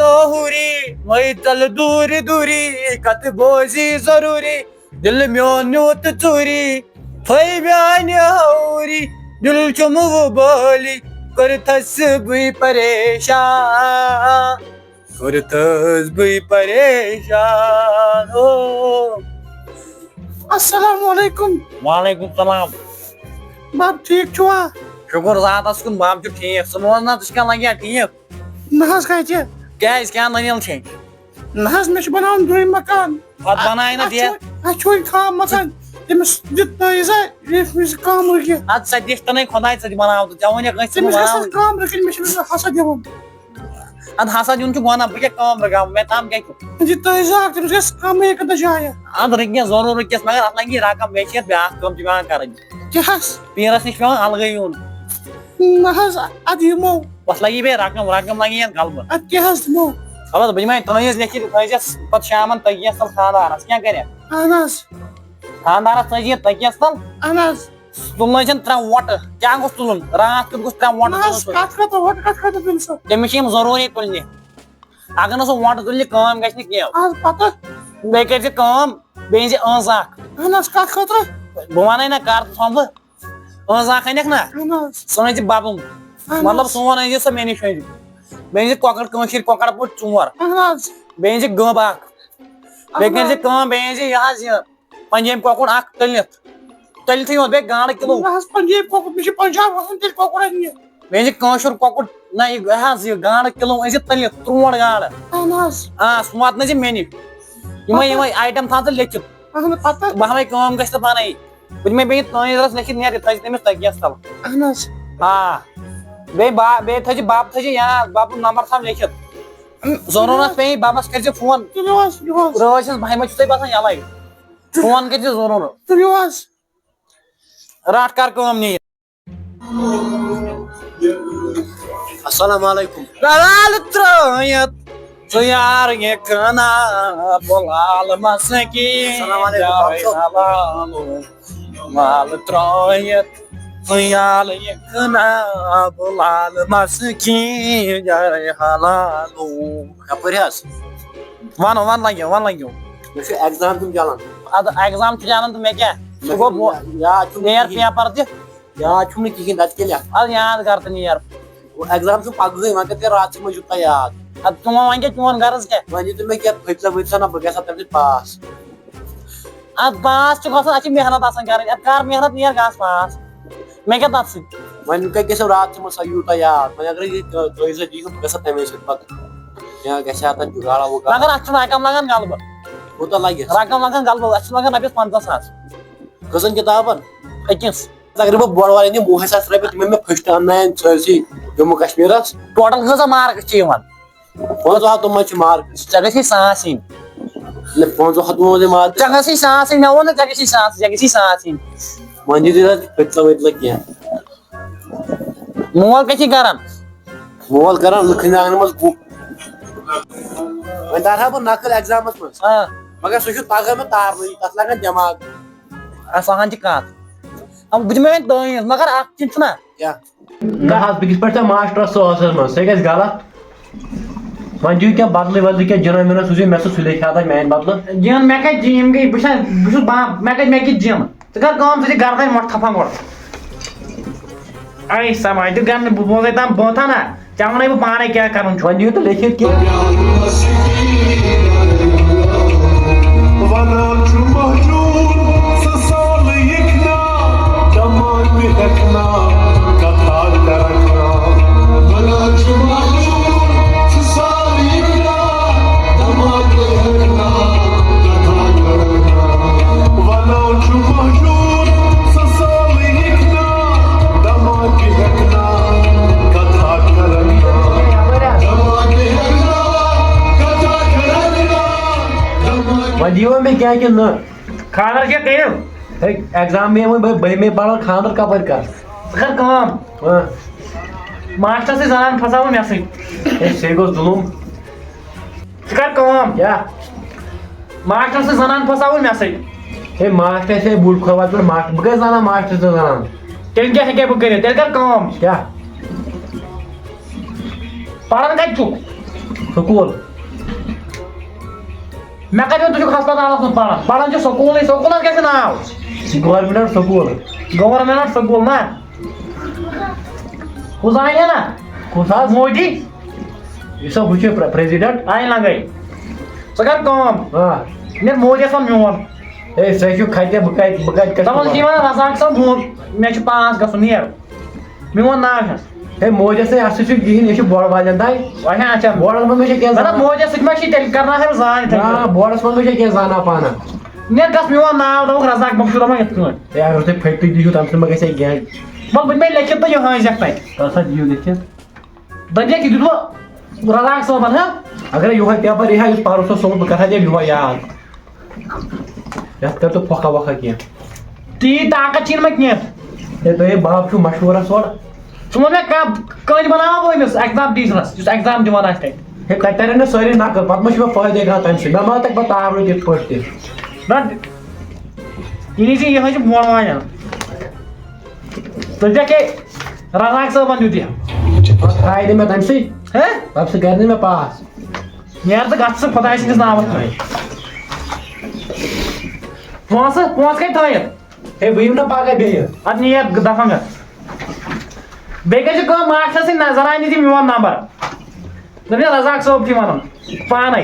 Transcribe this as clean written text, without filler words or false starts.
लोहुरी मई तल दूरी दूरी कत बोजी जरूरी दिल म्योन्यूत चूरी थई म्यान हौरी दिल चुम वो बोली करथस बुई परेशान करथस बुई परेशान ओ अस्सलाम वालेकुम। वालेकुम सलाम। बाप ठीक छुआ? शुक्र ज़ातस कुन बाप छु ठीक सुन ना तुझ क्या लगे ठीक नहज कहे क्या ननिल छे नहज मे बनावन दुई मकान पत बनाय ना दे अच्छो काम मकान तमिस दित पैसा इस काम रखे अद सदिश तने खुदाय सद बनाव त वन कस तमिस काम रखे मे हसा दिवन अद हसा जुन छु गना बके काम रगा मैं ताम क्या दित पैसा तमिस काम एक दजाया अद रगे जरूर रगे मगर अत लगी रकम बेचित ब्या काम दिवान करन क्या पीरस निश पेवन अलग यून नहज अद यमो बस लगी बे रकम लगी गलब अद क्या दिमो अब बजमे तनीज लेखि थजस पत शामन तगियस तल खानदारस क्या करे अनस खानदारस तजिय तगियस तल अनस तुलन त्रा वट क्या गोस तुलन रात कत गोस त्रा वट नहज कत बिलस तमिस जरूरी तुलने अगर न वट तुल काम गि आज पता बे कर काम बेज अज अनस कत बह वन ना कर थम अज अनिक ना अनस सन बबुम मतलब सोन अज सो मे निश बेज कौकर कशर कौकर पुट 4 अनस बेज गब बे कर बेज यह पंजाब कौकुर अख तलित तलित योत बे गाड़ किलो नहज पंजाब कोकुर मिश पंजाब वसन तेल कोकुर नहीं बेज कशर कौकुर ना यह गाड़ किलो अज तलित 3 गाड़ अनस सह वात न मे निश यम आइटम था लिखित पता बहवे काम गि पान बुझे बे तज लिखित नीर तमिस तगियस तल अनस हाँ बे बाप थज याद बाप नंबर था लिखित जरूरत पे बाबस कर फोन रोज भाई मे तुम बसान यल फोन कर जरूरत रात कर काम नी अस्सलाम वालेकुम। लाल त्रोयत तो यार ये खाना बोलाल मसकी लाल त्रोयत तो यार ये खाना बोलाल मसकी यार हलालो कपर वन लग्यो एग्जाम तुम चलान अद एग्जाम चलान तो मैं क्या नेर पेपर तह याद छुम कहीं तक अद याद कर तो यार एग्जाम तुम पगह वन कर रात मज यूत याद अब तुम वन क्या चोन गर्ज क्या वन तुम क्या फैसला ना बह गसा तम पास अब पास गसान मेहनत कर कर मेहनत नीर गस पास मैं क्या तथ वन क्या रात मज यूत याद वन अगर पैसा दी गसा तमे पे गसा जुगाड़ा वुगाड़ा मगर अत रकम लगान गलब कूत लगे रकम लगान गलब अत लगान रपस 50,000 कसन किताबन अकिस अगर बह बोड़ वन 10,000 रुपये तुम फर्स्ट अन्न सी जम्मू कश्मीर टोटल कजा मार्क 5 तुम मार्क चे गई 100 इन 5 मार्क चे गई 100 इन मे वो चे गई 100 इन वन दी फैसला वैसला क्या मोल क्या मोल कर लखन आंगन मज बुक वन तार बह नकल एग्जाम मज मगर सह तगह मे तार तथ लगन दिमाग सहन कत अब बुझ मे तज मगर अना क्या ना बकिस पे मास्टर सस मज सह गल गलत वन दिव क्या बदल वदल क्या जिन विन सूझ मे सुले खाता मान बदल जिन मे कह जिम गई बहुत बाप मे जिम कर घर मोट थपा गोड़ अरे समाज तो गर बोल तम बोथा ना चे वन बह पाने क्या कर वन दिव तो लिखित कि वन दिव मे क्या कि न खानर क्या कर एग्जाम में बह पढ़ खानर कपर कर मास्टर से जान फसा मे सह गो जुलूम कर क्या मास्टर से जान फसा मे हे मास्टर से बुढ़ खोवा पे मास्टर बह जाना मास्टर से जान तेल क्या है कर क्या पढ़न कत سکوٗل مےٚ کَتہِ تُہۍ چھُو ہسپتالَس منٛز پَران چھُ سکوٗلٕے سکوٗلَس کیٛاہ چھُ ناو گورمِنٹ سکوٗل گورمٮ۪نٛٹ سکوٗل نا کُس آیہِ نا کُس حظ مودی یُس ہا ہُہ چھُ پرٛیزِڈنٛٹ آیہِ لَگَے ژٕ کَر کٲم آ نِر مودیَس وَن میون ہے سُہ چھُ کھَتہِ بہٕ کَتہِ دَپان چھِ وَنان رَزاق صٲب مےٚ چھُ پانٛژھ گژھُن نیر میون ناو چھَس ہے موجس اَتھ سۭتۍ چھُ کِہیٖنۍ یہِ چھُ بوڑ والٮ۪ن تانۍ اچھا اچھا بوڑس منٛز ما چھِ کینٛہہ مطلب مودیَس سۭتۍ ما چھِ تیٚلہِ کَرناو ہے زان آ بوڑس منٛز ما چھِ کینٛہہ زانا پانا نیر گژھ میون ناو دوٚپُکھ رَزاق بہٕ چھُس دَپان یِتھ کٲٹھۍ ہے اگر تُہۍ پھٔٹۍ دِیِو تَمہِ سۭتۍ ما گژھِ ہے کینٛہہ وَلہٕ بہٕ دِمے لیکھِتھ تہٕ یہِ ہٲنزٮ۪کھ تَتہِ تَتھ سا دِیِو لیکھِتھ دَپیکھ یہِ دیُتوٕ رَزاق صٲبَن ہا اگرے یِہوے پیپر یی ہا یُس پَرُس اوس سومُت بہٕ کَرٕ ہا تیٚلہِ یِہوے یاد یَتھ کٔرۍ تو پھۄکھا وۄکھا کینٛہہ تیٖتۍ طاقت چھِنہٕ مےٚ کینٛہہ ہے تۄہے باب چھُو مشہوٗرَس اورٕ ژٕ وَن مےٚ کٔنۍ بَناوان بہٕ أمِس ایٚگزام ٹیٖچرَس یُس ایٚگزام دِوان آسہِ تَتہِ ہے تَتہِ تَرن نہٕ سٲری نقل پَتہٕ ما چھُ مےٚ فٲیدٕ گژھان تَمہِ سۭتۍ مےٚ ما تَگہِ پَتہٕ تاورٕ تِتھ پٲٹھۍ تہِ یہِ چھِ یِہوے چھِ بوڑ واین دَپیکھ ہے رَزاق صٲبَن دیُت یہِ پَتہٕ تھایہِ نہٕ مےٚ تَمہِ سۭتۍ ہے تَمہِ سۭتۍ کَرِ نہٕ مےٚ پاس نیر تہٕ گژھ ژٕ خۄداے سٕنٛدِس ناوَس پونٛسہٕ کَتہِ تھٲیِتھ ہے بہٕ یِمہٕ نہٕ پَگاہ بیٚیہِ اَدٕ نیر دَپان گژھ بیٚیہِ کٔرۍ زِ کٲم ماسٹرَس سٕنٛدۍ نظر آے نہٕ دِ میون نمبر دَپہِ رَزاق صٲب چھِ وَنان پانَے